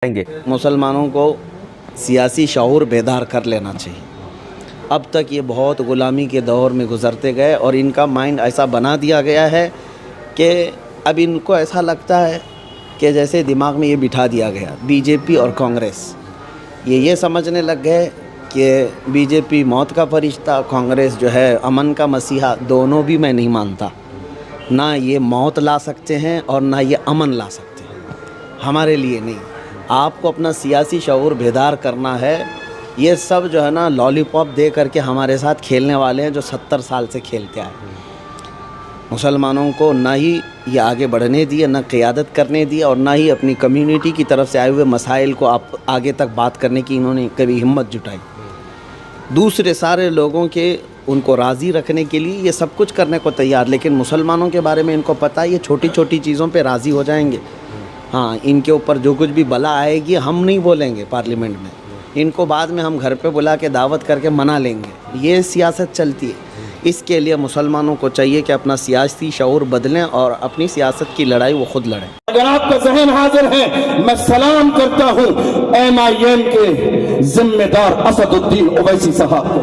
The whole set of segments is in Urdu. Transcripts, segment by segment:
گے۔ مسلمانوں کو سیاسی شعور بیدار کر لینا چاہیے۔ اب تک یہ بہت غلامی کے دور میں گزرتے گئے اور ان کا مائنڈ ایسا بنا دیا گیا ہے کہ اب ان کو ایسا لگتا ہے کہ جیسے دماغ میں یہ بٹھا دیا گیا بی جے پی اور کانگریس، یہ سمجھنے لگ گئے کہ بی جے پی موت کا فرشتہ، کانگریس جو ہے امن کا مسیحا۔ دونوں بھی میں نہیں مانتا، نہ یہ موت لا سکتے ہیں اور نہ یہ امن لا سکتے ہیں، ہمارے لیے نہیں۔ آپ کو اپنا سیاسی شعور بیدار کرنا ہے۔ یہ سب جو ہے نا لالی پاپ دے کر کے ہمارے ساتھ کھیلنے والے ہیں جو 70 سال سے کھیلتے آئے۔ مسلمانوں کو نہ ہی یہ آگے بڑھنے دیا، نہ قیادت کرنے دیا، اور نہ ہی اپنی کمیونٹی کی طرف سے آئے ہوئے مسائل کو آپ آگے تک بات کرنے کی انہوں نے کبھی ہمت جٹائی۔ دوسرے سارے لوگوں کے ان کو راضی رکھنے کے لیے یہ سب کچھ کرنے کو تیار، لیکن مسلمانوں کے بارے میں ان کو پتہ ہے یہ چھوٹی چھوٹی چیزوں پہ راضی ہو جائیں گے۔ ہاں، ان کے اوپر جو کچھ بھی بلا آئے گی ہم نہیں بولیں گے پارلیمنٹ میں، ان کو بعد میں ہم گھر پہ بلا کے دعوت کر کے منا لیں گے۔ یہ سیاست چلتی ہے۔ اس کے لیے مسلمانوں کو چاہیے کہ اپنا سیاسی شعور بدلیں اور اپنی سیاست کی لڑائی وہ خود لڑیں۔ اگر آپ کا ذہن حاضر ہے، میں سلام کرتا ہوں ایم آئی ایم کے ذمہ دار اسد الدین اویسی صاحب کو۔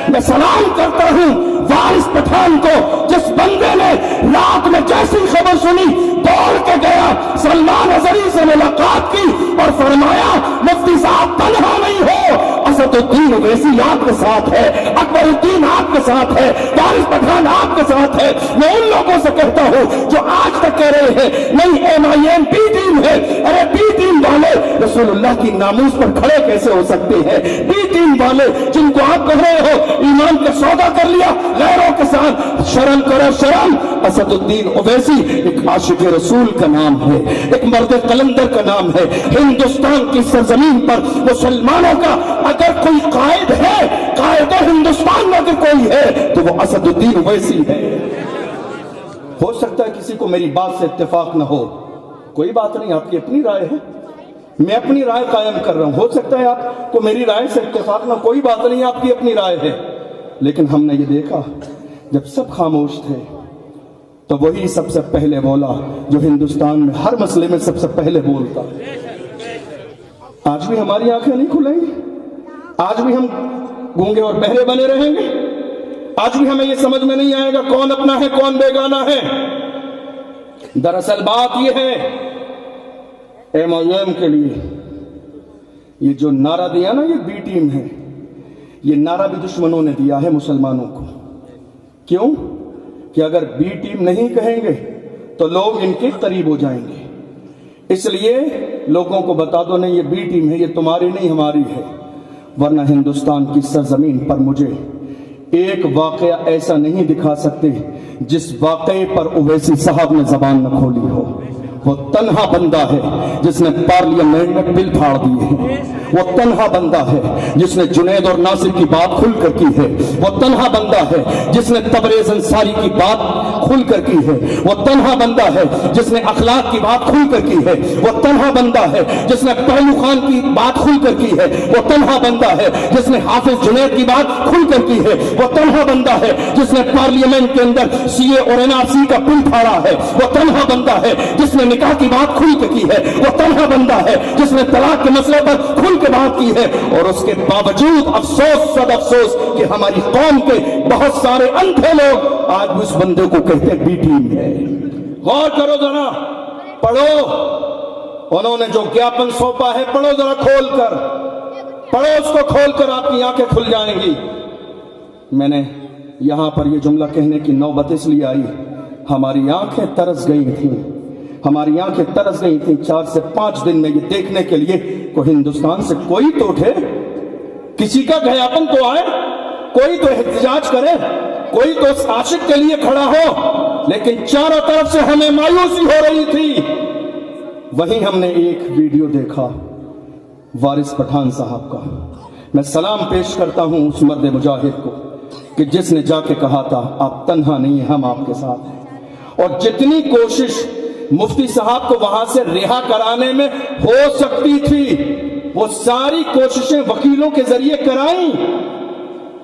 میں سلام کرتا ہوں وارث پٹھان کو، جس بندے نے رات میں جیسی خبر سنی دوڑ کے گیا، سلمان اظہری سے ملاقات کی اور فرمایا مفتی صاحب تنہا نہیں ہو، اسد الدین اویسی آپ کے ساتھ ہے، اکبر الدین آپ کے ساتھ ہے، وارث پٹھان آپ کے ساتھ ہے۔ میں ان لوگوں سے کہتا ہوں جو آج تک کہہ رہے ہیں نہیں M I M B team ہے، ارے بی ٹیم والے رسول اللہ کی ناموس پر کھڑے کیسے ہو سکتے ہیں؟ بی ٹیم والے جن کو آپ کہہ رہے ہو ایمان کا سودا کر لیا غیروں کے ساتھ، شرم کرو شرم۔ اسد الدین اویسی ایک عاشق رسول کا نام ہے، ایک مرد قلندر کا نام ہے۔ ہندوستان کی سرزمین پر مسلمانوں کا اگر کوئی قائد ہے، قائد ہندوستان میں اگر کوئی ہے تو وہ اسد الدین اویسی ہے۔ ہو سکتا ہے کسی کو میری بات سے اتفاق نہ ہو، کوئی بات نہیں، آپ کی اپنی رائے ہے، میں اپنی رائے قائم کر رہا ہوں۔ ہو سکتا ہے آپ کو میری رائے سے اتفاق نہ، کوئی بات نہیں، آپ کی اپنی رائے ہے۔ لیکن ہم نے یہ دیکھا جب سب خاموش تھے تو وہی سب سے پہلے بولا جو ہندوستان میں ہر مسئلے میں سب سے پہلے بولتا۔ آج بھی ہماری آنکھیں نہیں کھلیں گی، آج بھی ہم گونگے اور بہرے بنے رہیں گے، آج بھی ہمیں یہ سمجھ میں نہیں آئے گا کون اپنا ہے کون بیگانہ ہے۔ دراصل بات یہ ہے ایم آئی ایم کے لیے یہ جو نعرہ دیا نا، یہ بی ٹیم ہے، یہ نعرہ بھی دشمنوں نے دیا ہے مسلمانوں کو۔ کیوں؟ کہ اگر بی ٹیم نہیں کہیں گے تو لوگ ان کے قریب ہو جائیں گے، اس لیے لوگوں کو بتا دو نہیں یہ بی ٹیم ہے، یہ تمہاری نہیں ہماری ہے۔ ورنہ ہندوستان کی سرزمین پر مجھے ایک واقعہ ایسا نہیں دکھا سکتے جس واقعے پر اویسی صاحب نے زبان نہ کھولی ہو۔ وہ تنہا بندہ ہے جس نے پارلیمنٹ میں بل پھاڑ دیے ہیں، وہ تنہا بندہ ہے جس نے جنید اور ناصر کی بات کھل کر کی ہے، وہ تنہا بندہ ہے جس نے تبریز انصاری کی بات کھل کر کی ہے، وہ تنہا بندہ ہے جس نے اخلاق کی بات کھل کر کی ہے، وہ تنہا بندہ ہے جس نے پہلو خان کی بات کھل کر کی ہے، وہ تنہا بندہ ہے جس نے حافظ جنید کی بات کھل کر کی ہے، وہ تنہا بندہ ہے جس نے پارلیمنٹ کے اندر سی اے اور این آر سی کا بل پھاڑا ہے، وہ تنہا بندہ ہے جس نے نکاح کی بات کھل کے کی ہے، وہ تنہا بندہ ہے جس نے طلاق کے مسئلے پر کھل کے بات کی ہے۔ اور اس کے باوجود افسوس صد افسوس کہ ہماری قوم کے بہت سارے اندھے لوگ آج بھی اس بندے کو کہتے ہیں بی ٹیم ہے۔ غور کرو ذرا، پڑھو انہوں نے جو گیاپن سونپا ہے، پڑھو ذرا کھول کر، پڑھو اس کو کھول کر، آپ کی آنکھیں کھل جائیں گی۔ میں نے یہاں پر یہ جملہ کہنے کی نوبت اس لیے آئی، ہماری آنکھیں ترس گئی تھیں، ہماری آنکھیں ترس گئی تھیں 4 سے 5 دن میں یہ دیکھنے کے لیے کوئی ہندوستان سے کوئی تو اٹھے، کسی کا گھیاپن تو آئے، کوئی تو احتجاج کرے، کوئی تو اس عاشق کے لیے کھڑا ہو۔ لیکن چاروں طرف سے ہمیں مایوسی ہو رہی تھی۔ وہیں ہم نے ایک ویڈیو دیکھا وارث پٹھان صاحب کا۔ میں سلام پیش کرتا ہوں اس مرد مجاہد کو کہ جس نے جا کے کہا تھا آپ تنہا نہیں ہیں، ہم آپ کے ساتھ ہیں۔ اور جتنی کوشش مفتی صاحب کو وہاں سے رہا کرانے میں ہو سکتی تھی وہ ساری کوششیں وکیلوں کے ذریعے کرائیں،